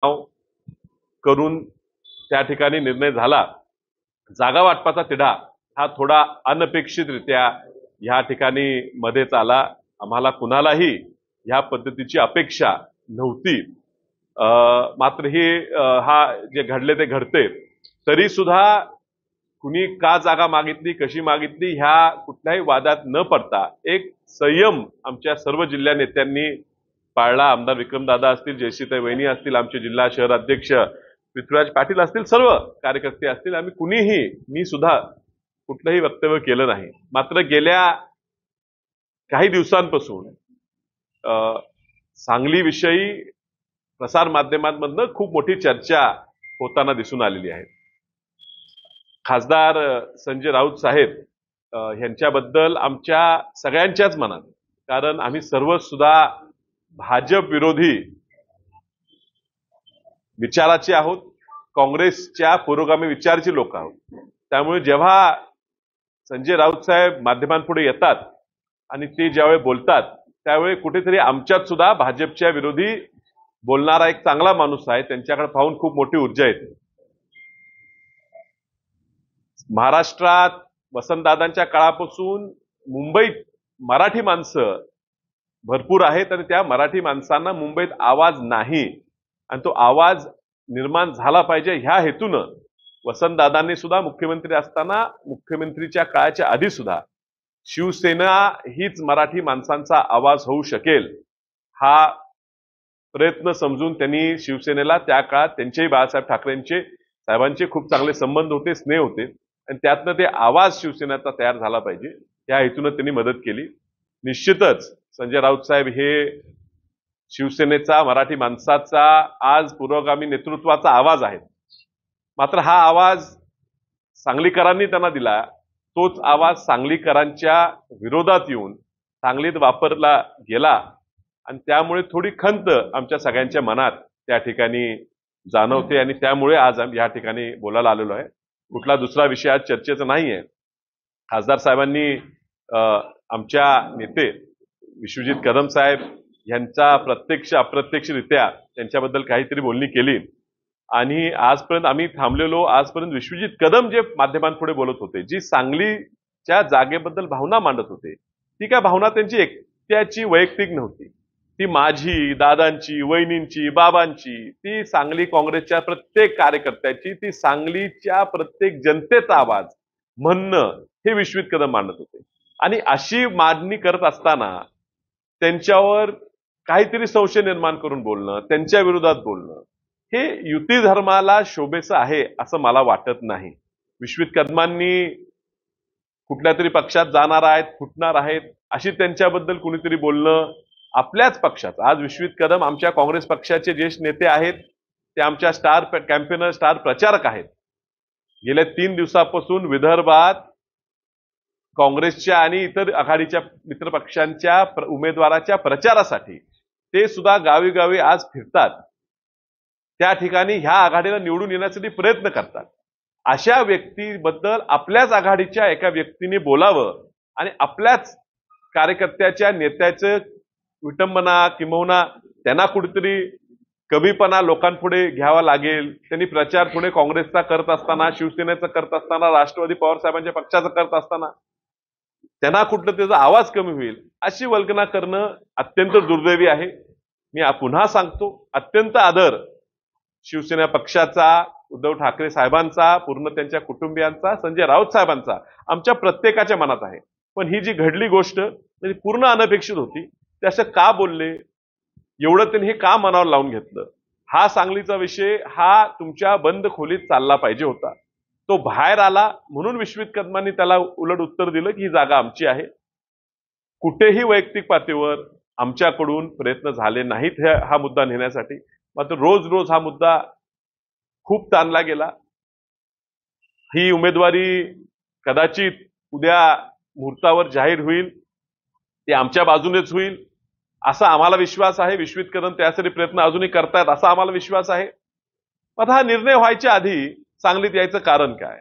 करून त्या ठिकाणी निर्णय झाला. जागा वाटपाचा तिढा हा थोडा अनपेक्षितरित्या ह्या ठिकाणी मध्येच आला. आम्हाला कुणालाही ह्या पद्धतीची अपेक्षा नव्हती. मात्र हे हा जे घडले ते घडते. तरी सुद्धा कुणी का जागा मागितली, कशी मागितली, ह्या कुठल्याही वादात न पडता एक संयम आमच्या सर्व जिल्हा नेत्यांनी पाळला. आमदार विक्रमदादा असतील, जयश्रीताई वहिनी असतील, आमचे जिल्हा शहर अध्यक्ष पृथ्वीराज पाटील असतील, सर्व कार्यकर्ते असतील, आम्ही कुणीही, मी सुद्धा कुठलंही वक्तव्य केलं नाही. मात्र गेल्या काही दिवसांपासून सांगलीविषयी प्रसार माध्यमांमधनं खूप मोठी चर्चा होताना दिसून आलेली आहे. खासदार संजय राऊत साहेब यांच्याबद्दल आमच्या सगळ्यांच्याच मनात, कारण आम्ही सर्व सुद्धा भाजप विरोधी विचाराचे आहोत, काँग्रेसच्या पुरोगामी विचाराचे लोक आहोत. त्यामुळे जेव्हा संजय राऊत साहेब माध्यमांपुढे येतात आणि ते ज्यावेळी बोलतात त्यावेळी कुठेतरी आमच्यात सुद्धा भाजपच्या विरोधी बोलणारा एक चांगला माणूस आहे, त्यांच्याकडे पाहून खूप मोठी ऊर्जा येते. महाराष्ट्रात वसंतदादांच्या काळापासून मुंबईत मराठी माणसं भरपूर आहेत आणि त्या मराठी माणसांना मुंबईत आवाज नाही आणि तो आवाज निर्माण झाला पाहिजे ह्या हेतूनं वसंतदादांनी सुद्धा मुख्यमंत्री असताना, मुख्यमंत्रीच्या काळाच्या आधी सुद्धा शिवसेना हीच मराठी माणसांचा आवाज होऊ शकेल हा प्रयत्न समजून त्यांनी शिवसेनेला त्या काळात त्यांचेही बाळासाहेब ठाकरेंचे साहेबांचे खूप चांगले संबंध होते, स्नेह होते आणि त्यातनं ते आवाज शिवसेनेचा तयार झाला पाहिजे या हेतूनं त्यांनी मदत केली. निश्चितच संजय राऊत साहेब हे शिवसेनेचा, मराठी माणसाचा, आज पुरोगामी नेतृत्वाचा आवाज आहे. मात्र हा आवाज सांगलीकरांनी त्यांना दिला, तोच आवाज सांगलीकरांच्या विरोधात येऊन सांगलीत वापरला गेला आणि त्यामुळे थोडी खंत आमच्या सगळ्यांच्या मनात त्या ठिकाणी जाणवते आणि त्यामुळे आज आम्ही या ठिकाणी बोलायला आलेलो आहे. कुठला दुसरा विषय आज चर्चेचा नाहीये. खासदार साहेबांनी आमच्या नेते विश्वजित कदम साहेब यांचा प्रत्यक्ष अप्रत्यक्षरित्या त्यांच्याबद्दल काहीतरी बोलणी केली आणि आजपर्यंत आम्ही थांबलेलो, आजपर्यंत विश्वजित कदम जे माध्यमांपुढे बोलत होते, जी सांगलीच्या जागेबद्दल भावना मांडत होते, ती काय भावना त्यांची एकट्याची वैयक्तिक नव्हती, ती माझी, दादांची, वहिनींची, बाबांची, ती सांगली काँग्रेसच्या प्रत्येक कार्यकर्त्याची, ती सांगलीच्या प्रत्येक जनतेचा आवाज म्हणणं हे विश्वजित कदम मांडत होते. आणि अशी मांडणी करत असताना त्यांच्यावर काहीतरी संशय निर्माण करून बोलणं, त्यांच्या विरोधात बोलणं हे युती धर्माला शोभेचं आहे असं मला वाटत नाही. विश्वजित कदमांनी कुठल्या तरी पक्षात जाणार आहेत, फुटणार आहेत अशी त्यांच्याबद्दल कुणीतरी बोलणं आपल्याच पक्षात. आज विश्वजित कदम आमच्या काँग्रेस पक्षाचे ज्येष्ठ नेते आहेत, ते आमच्या स्टार कॅम्पेनर, स्टार प्रचारक आहेत. गेल्या 3 दिवसापासून विदर्भात काँग्रेसच्या आणि इतर आघाडीच्या मित्रपक्षांच्या उमेदवाराच्या प्रचारासाठी ते सुद्धा गावी गावी आज फिरतात, त्या ठिकाणी ह्या आघाडीला निवडून येण्यासाठी प्रयत्न करतात. अशा व्यक्तीबद्दल आपल्याच आघाडीच्या एका व्यक्तीने बोलावं आणि आपल्याच कार्यकर्त्याच्या नेत्याचं विटंबना किंबहुना त्यांना कुठेतरी कमीपणा लोकांपुढे घ्यावा लागेल. त्यांनी प्रचार पुढे काँग्रेसचा करत असताना, शिवसेनेचा करत असताना, राष्ट्रवादी पवार साहेबांच्या पक्षाचा करत असताना त्यांना कुठलं त्याचा आवाज कमी होईल अशी वल्गना करणं अत्यंत दुर्दैवी आहे. मी पुन्हा सांगतो, अत्यंत आदर शिवसेना पक्षाचा, उद्धव ठाकरे साहेबांचा, पूर्ण त्यांच्या कुटुंबियांचा, संजय राऊत साहेबांचा आमच्या प्रत्येकाच्या मनात आहे. पण ही जी घडली गोष्ट म्हणजे पूर्ण अनपेक्षित होती. ते असं का बोलले, एवढं त्यांनी हे का मनावर लावून घेतलं, हा सांगलीचा विषय हा तुमच्या बंद खोलीत चालला पाहिजे होता. तो बाहेर आला म्हणून विश्वजित कदमांनी त्याला उलट उत्तर दिलं की ही जागा आमची आहे. कुठेही वैयक्तिक पातळीवर आमच्याकडून प्रयत्न झाले नाहीत हा मुद्दा नेण्यासाठी. मात्र रोज रोज हा मुद्दा खूप ताणला गेला. ही उमेदवारी कदाचित उद्या मुहूर्तावर जाहीर होईल, ते आमच्या बाजूनेच होईल असा आम्हाला विश्वास आहे. विश्वजित कदम त्यासाठी प्रयत्न अजूनही करतायत असा आम्हाला विश्वास आहे. आता हा निर्णय व्हायच्या आधी सांगलीत यायचं कारण काय?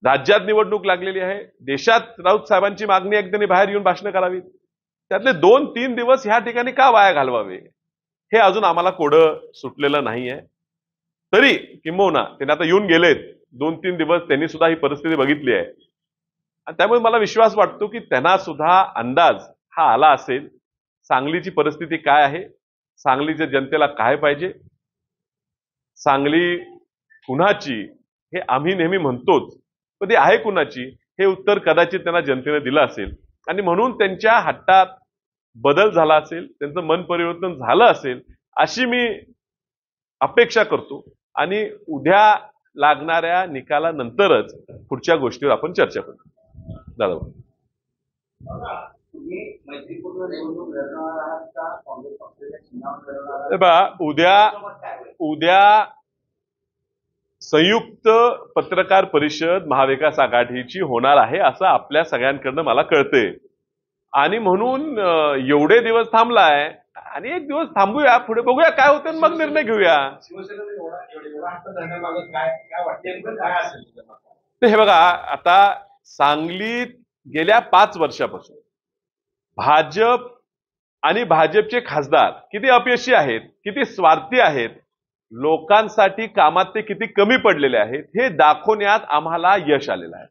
राज्यात निवडणूक लागलेली आहे, देशात राऊत साहेबांची मागणी आहे की त्यांनी बाहेर येऊन भाषणं करावीत. त्यातले 2-3 दिवस ह्या ठिकाणी का वाया घालवावे? हे अजून आम्हाला कोडं सुटलेलं नाहीये. तरी किंबहुना त्यांनी आता येऊन गेलेत 2-3 दिवस, त्यांनी सुद्धा ही परिस्थिती बघितली आहे आणि त्यामुळे मला विश्वास वाटतो की त्यांना सुद्धा अंदाज हा आला असेल सांगलीची परिस्थिती काय आहे, सांगलीच्या जनतेला काय पाहिजे. सांगली कुणाची हे आम्ही नेहमी म्हणतोच, पण ती आहे कुणाची हे उत्तर कदाचित त्यांना जनतेने दिलं असेल आणि म्हणून त्यांच्या हट्टात बदल झाला असेल, त्यांचं मन परिवर्तन झालं असेल अशी मी अपेक्षा करतो आणि उद्या लागणाऱ्या निकालानंतरच पुढच्या गोष्टीवर आपण चर्चा करू. दादा तुम्ही मैत्रीपूर्ण निवडणूक लढवणार आहात का काँग्रेस पक्षाच्या चिन्हावर लढवणार आहात? हे पहा, उद्या संयुक्त पत्रकार परिषद महाविकास आघाडीची होणार आहे असं आपल्या सगळ्यांकडनं मला कळतंय आणि म्हणून एवढे दिवस थांबलाय आणि एक दिवस थांबूया, पुढे बघूया काय होतं मग निर्णय घेऊया. तर हे बघा, आता सांगलीत गेल्या 5 वर्षापासून भाजप आणि भाजपचे खासदार किती अपयशी आहेत, किती स्वार्थी आहेत, लोकांसाठी कामात ते किती कमी पडलेले आहेत हे दाखवण्यात आम्हाला यश आलेलं आहे.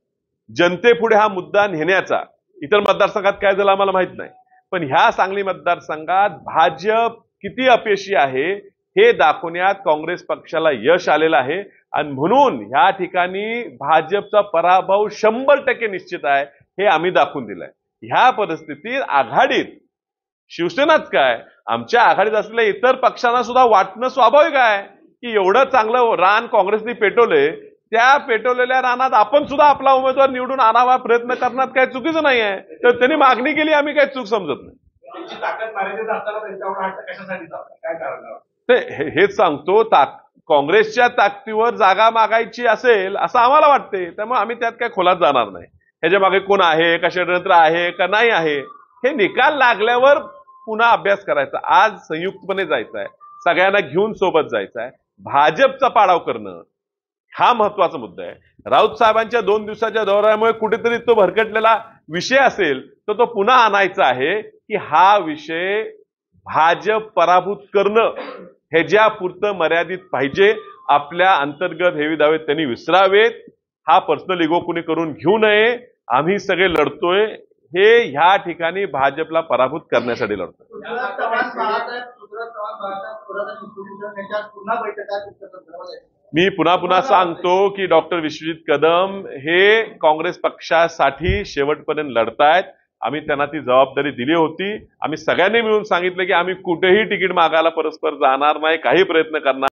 जनतेपुढे हा मुद्दा नेण्याचा इतर मतदारसंघात काय झालं आम्हाला माहित नाही, पण ह्या सांगली मतदारसंघात भाजप किती अपयशी आहे हे दाखवण्यात काँग्रेस पक्षाला यश आलेलं आहे आणि म्हणून ह्या ठिकाणी भाजपचा पराभव 100% निश्चित आहे हे आम्ही दाखवून दिलंय. ह्या परिस्थितीत आघाडीत शिवसेनाच काय, आमच्या आघाडीत असलेल्या इतर पक्षांना सुद्धा वाटणं स्वाभाविक आहे की एवढं चांगलं रान काँग्रेसने पेटवले, त्या पेटवलेल्या रानात आपण सुद्धा आपला उमेदवार निवडून आणावा प्रयत्न करण्यात काही चुकीचं नाही आहे. तर त्यांनी मागणी केली, आम्ही काही चूक समजत नाही. त्यांची ताकद मर्यादित असताना त्यांच्यावर हट्ट कशासाठी चालतात, काय कारण? ते हेच सांगतो, काँग्रेसच्या ताकदीवर जागा मागायची असेल असं आम्हाला वाटते, त्यामुळे आम्ही त्यात काय खोलात जाणार नाही. ह्याच्या मागे कोण आहे, का षडयंत्र आहे का नाही आहे हे निकाल लागल्यावर पुन्हा अभ्यास करायचा. आज संयुक्तपणे जायचं आहे, सगळ्यांना घेऊन सोबत जायचं आहे. भाजपचा पाडाव करणं हा महत्वाचा मुद्दा आहे. राऊत साहेबांच्या 2 दिवसाच्या दौऱ्यामुळे कुठेतरी तो भरकटलेला विषय असेल तर तो पुन्हा आणायचा आहे की हा विषय भाजप पराभूत करणं ह्याच्यापुरतं मर्यादित पाहिजे. आपल्या अंतर्गत हेवी दावे त्यांनी विसरावेत. हा पर्सनल इगो कुणी करून घेऊ नये. आम्ही सगळे लढतोय हे ह्या ठिकाणी भाजपला पराभूत करण्यासाठी लढतोय. मी पुन्हा सांगतो की डॉक्टर विश्वजित कदम हे काँग्रेस पक्षासाठी शेवटपर्यंत लढतायत. आम्ही त्यांना ती जबाबदारी दिली होती. आम्ही सगळ्यांनी मिळून सांगितलं की आम्ही कुठेही तिकीट मागायला परस्पर जाणार नाही, काही प्रयत्न करणार